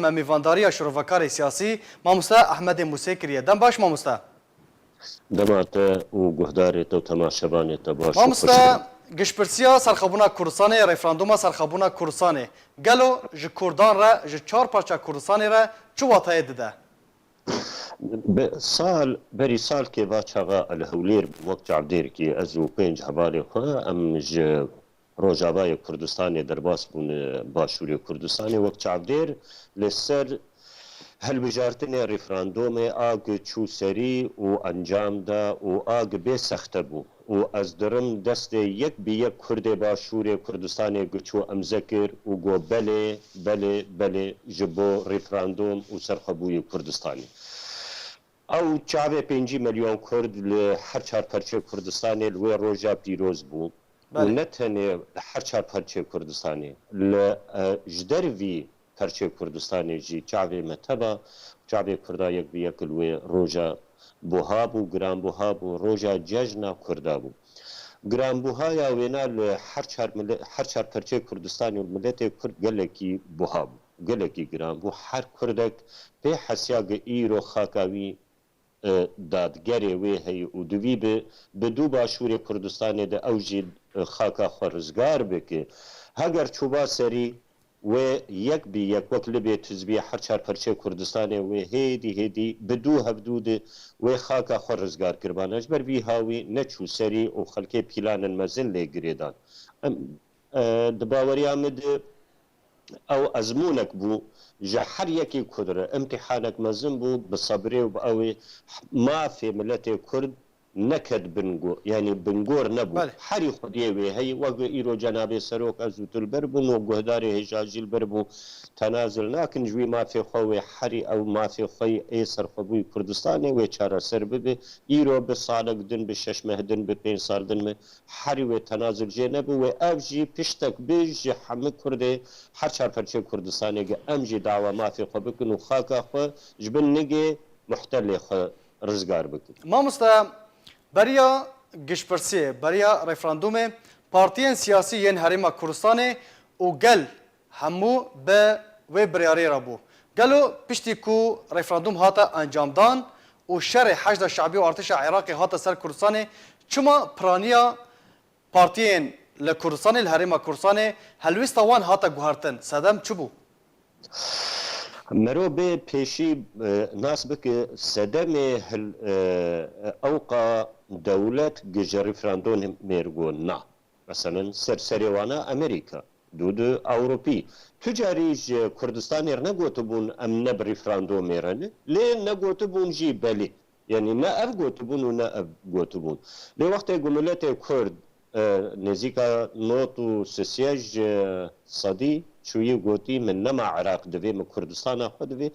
میوانداری شروفکار سیاسی ماموستا احمد موسی کریه دم باش ماموستا دمات و گهدارت و تماشبانت باش و خوش ماموستا گشپرسیا سرخبونا کردستان رفراندوما سرخبونا کردستان گلو ج کردان را ج چهار پارچه کردستان را چو واتای دده بری سال که با چاقا الهولیر وقت عبدیر که از و پنج حوالی خواه ام ج روجاوای کردستان درباس بون باشوری کردستان وقت عبدیر لسر هەلبژارتنê referandûmê ag çûserî û encam da û ag bê sexte bû û ez dirim destê yek bi yek Kurdê Başûrê Kurdistanê giçû emze kir û got belê belê belê ji bo referandûm û serxwebûyê Kurdistanê. Ew çavê 5 milyon Kurd li her çarperçê Kurdistanê li wê roja pîroz bû û ne tenê her çarperçê Kurdistanê li ji dervî پرچه کردستان جی چاوی متبا چاوی کردا یک بی یک لوی روجا بوها بو گران بوها بو روجا ججنا کردا بو گران بوها یا وینا هر چار پرچه کردستان و ملت کرد گلکی بوها بو گلکی گران بو هر کردک به حسیاگ ایرو خاکاوی دادگری وی هی و دوی به دو باشور کردستان ده اوجی خاکا خورزگار بکه هگر چوبا سری و یک بی یک وقت لبی تزبی هر چار پرچه کردستانه و هیدی بدو هفدود و خاکا خور رزگار کربانش بر وی هاوی نچو سری و خلکه پیلان مزن لگریدان دباوری آمد او ازمونک بو جا هر یکی کدره امتحانک مزن بو بصبری و باوی ما فی ملت کرد نکد بنگو یعنی بنگور نبود هری خودی وی هی وقت ایرو جناب سروک از وتل بربون و گهدار هجاجیل بربون تنازل نکن جوی ما فی خوی هری او ما فی خوی ای سرخوی کردستانی و چهار سر ببی ایرو به سالک دن به شش ماه دن به 5 سال دن می هری و تنازل جه نبود و افجی پشتک بیج همه کرده هر چهار پرچه کردستانی که امجی دعوا ما فی خو بکن و خاکا خو جبن نگه محتل خو رزگار بکن ما مستا بریا گشپرسی بریا رفراندوم پارتیان سیاسی ین هریما کردستان و گل همو به و بریاری را بو گلو پشتی کو رفراندوم هاتا انجام دان و شر حشد شعبی و ارتش عراقی هاتا سر کردستان چما پرانیا پارتیان لکردستان الهریما کردستان هلویستا وان هاتا گوهرتن صدم چبو مرو به پیشی ناس بک صدم اوقا دولت گج رفراندوم میرگون نه مثلا سریوانا امریکا دود اوروپی تجاری کردستان نگوت بون ام نب رفراندوم میرنه لی نگوت بون جی بلی یعنی نه اف گوت بون و نه اف گوت بون لی وقت گملت کرد نزیکا نوتو سسیج صدی شوی گوتی من نما عراق دوی من کردستان خود دوی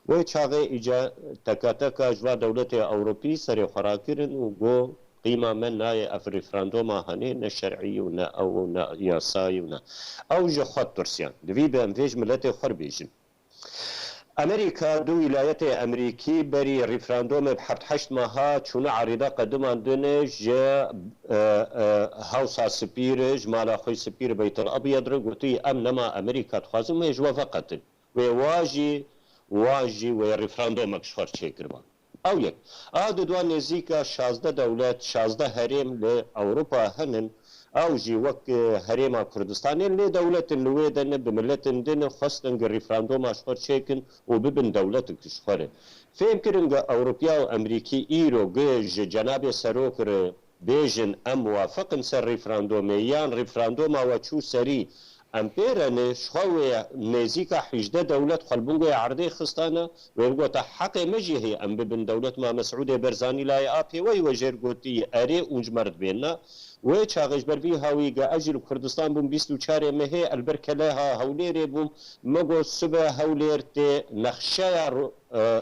و چاقه ایجا تکا تکا جوا دولت اوروپی سر خراکرن و گو قیمه من نای اف رفراندوم هنه نه شرعی و نه او نه یاسای و نه او جا خود ترسیان دوی به امفیج ملت خور بیجن امریکا دو ولایت امریکی بری رفراندوم بحرد 8 ماها چون عریضه قدمان دنج هاوسا سپیر جمالا خوی سپیر بیت الابیض رو گوتی ام نما امریکا تخوازم یجوا فقط و واجی و رفراندوم اکشفار چه کربان او یک دو نزیکا 16 دولت 16 هرم ل اوروپا هنن او جی وک هریما کردستان لی دولت لوی دنه بملت دنه خواستن رفراندوم اشخار چیکن و ببن دولت کشخوره فهم کرنگ اوروپیا و امریکی ایرو گج جناب سروکر بیجن ام موافقن سر رفراندوم یان رفراندوم و چو سری امپیرن شخوه نزیکا 18 دولت خلبونگو عرضه خستانه و يقول حق مجيه ام ببن دولت ما مسعود برزاني لا يابي وي وجر قوتي اري اونجمرد بيننا و چاغش بر وی هاوی گا اجل کردستان بوم 24 مه البرکلها هولیر بوم مگو صبح هولیر ته نقشه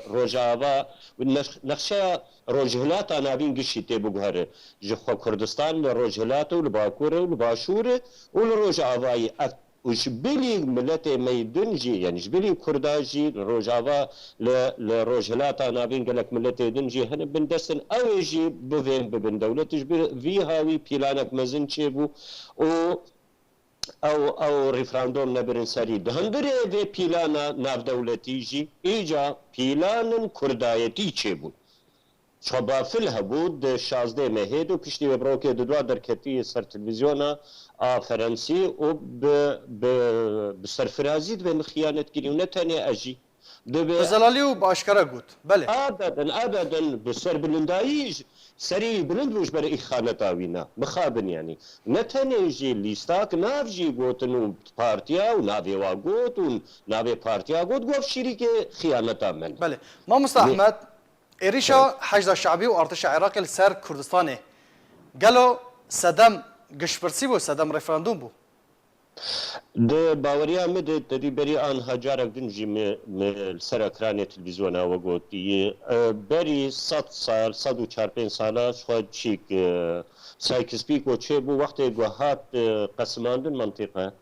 روجاوا و نقشه روجهلات انا بین گشی ته بگهره جو کردستان روجهلات و باکور و باشور و روجاوای وشبلي ملت ميدنجي يعني شبلي كرداجي روجاوا لروجهلاتا نابين قالك ملت دنجي هنا بندسن او يجي بفين ببن دولت في هاوي بيلانك مزن تشيبو و او ريفراندوم نبرن سري دهندري في بيلانا ناف دولتي جي ايجا بيلان كردايتي تشيبون شبافل هبود 16 مهد و پشتی بروکه دو درکتی سر تلویزیونا فرنسی و بسرفرازی و خیانت کردی و نتنی اجی بزلالی و باشکره گوت بله ابدا بسر بلندایی سری بلند بوش برای خانتا وینا مخابن يعني نتنی جی لیستاک ناف جی گوتن و پارتیا و ناوی واگوت و ناوی پارتیا گوت گفت شریک خیانتا من بله ما مستحمد إيريشا حشد الشعبي وارتش العراق السر كردستاني قالوا صدام قشبرسي بو صدام ريفراندوم بو ده باوريا مد تدي بري ان هجارك دنجي سر اكران تلفزيون وقوتي بري 100 سال 145 سال شو تشيك سايكس بيكو تشيبو وقت جوهات قسماندن منطقه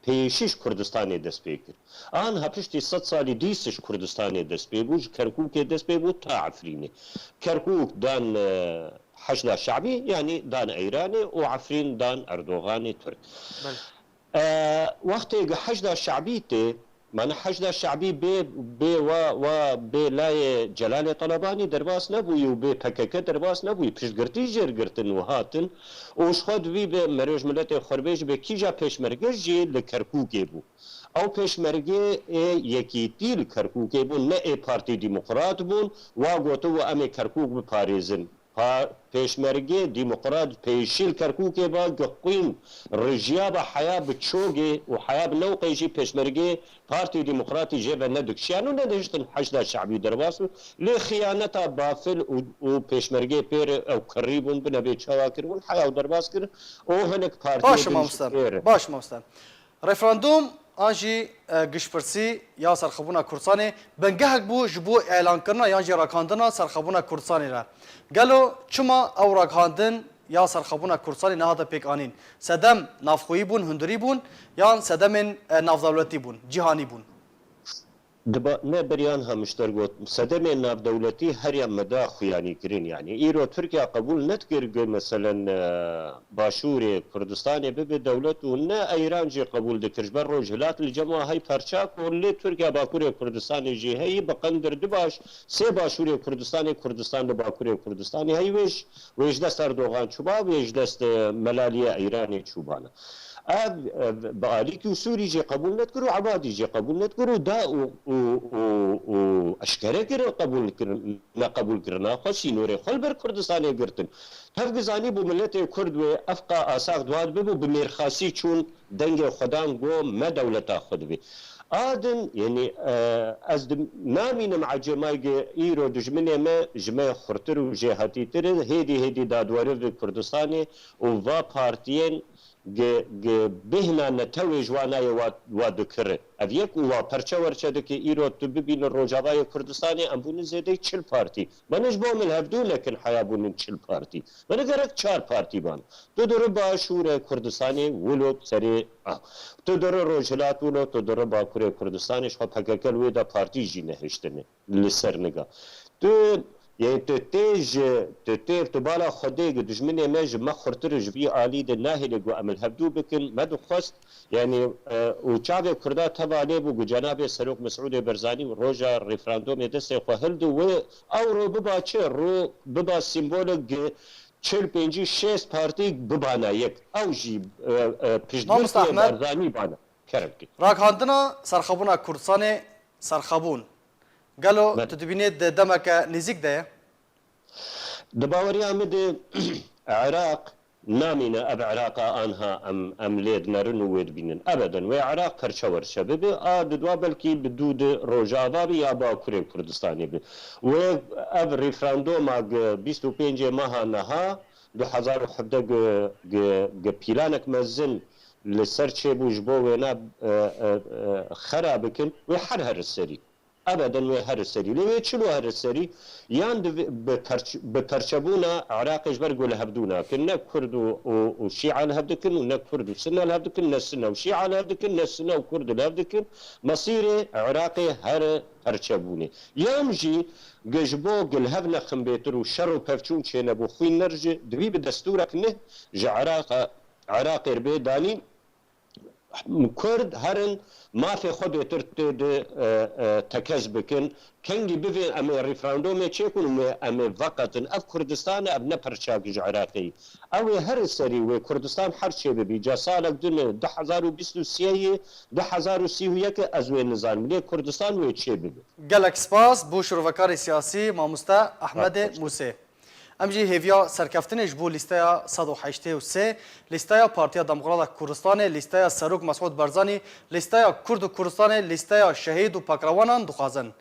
پیشش کردستانی دست بکر آن هپشتی 100 سالی دیسش کردستانی دست بگوش کرکوک دست بگو تا عفرینه کرکوک دان حشد شعبی يعني دان ايراني وعفرين دان اردوغاني ترك وقت حشد الشعبي معنى حشد الشعبي بي لاي جلال طلباني درباس نبوي وبي بكك درباس نبوي بشقرتي جرقرتن وهاتن وشخد بي بمروج ملت خربيج بكيجا پشمرگش جي لكركوكي بو او پشمرگه یکیتی لكركوكي بو نه ای پارتی ديمقراط بون واغوتو و امي كركوك بپاريزن پشمرگه ديمقراط پیشیل کرکوکه با گقوین رجیا با حیا بچوگه و حیا بنوقی جی پشمرگه پارتی ديمقراطي جيبه ندكشيانو ندهشتن حشد شعبي درباسو لخيانتا بافل و پشمرگه پیر او قريبون بنبي چواكر ون حیا و درباس كر او هنك پارتي باش مستر ريفراندوم آنجی گشپرسی یا سرخبونا کردستانی بنگهک بو جبو اعلان کرنا یا جی راکاندنا سرخبونا کردستانی را گلو چما او راکاندن یا سرخبونا کردستانی نهاده پیک آنین سدم نافخویی بون هندری بون یا سدم نافدولتی بون جهانی بون دبا نه بريان همشتر قوت صدمه ناف دولتي هر مدى خياني كرين يعني ايرو تركيا قبول نتكر مثلا باشوري كردستاني ببي دولت ونا ايران جي قبول دكرج برو جهلات الجماعه هاي بارشاك واللي تركيا باكوري كردستاني جي هي بقندر دباش سي باشوري كردستان باكوري كردستاني هاي ويش دست اردوغان شوبا ويش دست ملاليه ايراني شوبانا بآليكي وسوري جي قبول نتكرو عبادي جي قبول نتكرو دا و اشكره كرو قبول كرنا خوشي نوري خلبر كردستاني قرتن هفقزاني بو ملتي كرد و افقا آساق دواد ببو بميرخاسي چون دنگ خدان قو ما دولتا خد بي آدم يعني از نامينم عجماي ايرو دجمني ما جماع خرطر و جهاتي تر هيدي دادواري في كردستاني و va partien بهنا نتوي جوانا وادكر اديك و پرچه ورچه دكي ايرو تبين الرجاوي كردستاني امبون زيدي 40 بارتي منش بو من هفدو لكن حيابون 40 بارتي من غيرك 4 بارتي بان تدر باشور كردستاني ولو سري تدر رجلات ولو تدر باكور كردستاني شو پككل ودا بارتي جي نهشتني لسرنگا تو يعني تتير تبالا خديق دجمني ماج ما خرطرج بي آلي ده ناهي لقو أمل هبدو بكن ما دو خست يعني وشعب كردا تبع ليبو جناب سروق مسعود برزاني وروجا ريفراندوم يدسي خوهلدو و او رو ببا چه رو ببا سيمبولك 45 بارتي ببانا يك او جي پشدرتي برزاني بانا كرمكي راك هاندنا سرخبونا كردستاني سرخبون قالوا تدبينيت دمك نزيك ده دباوري عمد عراق نامنا اب عراق انها ام ليد نرن ويد بينن ابدا وعراق كرشور شباب دوا بلكي بدود روجافا يا باكوري كردستاني بي و اب ريفراندوم 25 ماها نها 2011 بيلانك مزن لسرچه بوجبو ونا خرابكن وحرهر السري ابدا وهر السري ليه تشلو هر السري يان بترشبونا عراق اجبر قول هبدونا كنا كرد وشيعة لهبدكن ونا كرد وسنة لهبدكن نسنا وشيعة لهبدكن نسنا وكرد لهبدكن مصيري عراقي هر هرشبوني يامجي جبو قل هبنا خمبيتر وشر وبفشون شينا بو خوين نرجع دبي بدستورك نه جا عراق ربي داني كرد هرن ما في خود ترتد تكز بكن كنجي بفي أمي ريفراندوم تشيكون أمي فقط أف كردستان أبنى برشاق عراقي أو هر السري وكردستان حرشي ببي جا سالك دون 2023 2031 أزوي نظام ليه كردستان ويتشي ببي gelek spas بو شروفکاری سیاسی ماموستا احمد موسی. ام جی هیویا سرکفتنش بو لیستایا 183 لیستایا پارتیا دموکرات کردستان لیستایا سروک مسعود برزانی لیستایا کرد و کردستان لیستایا شهید و پاکروانان دخوازن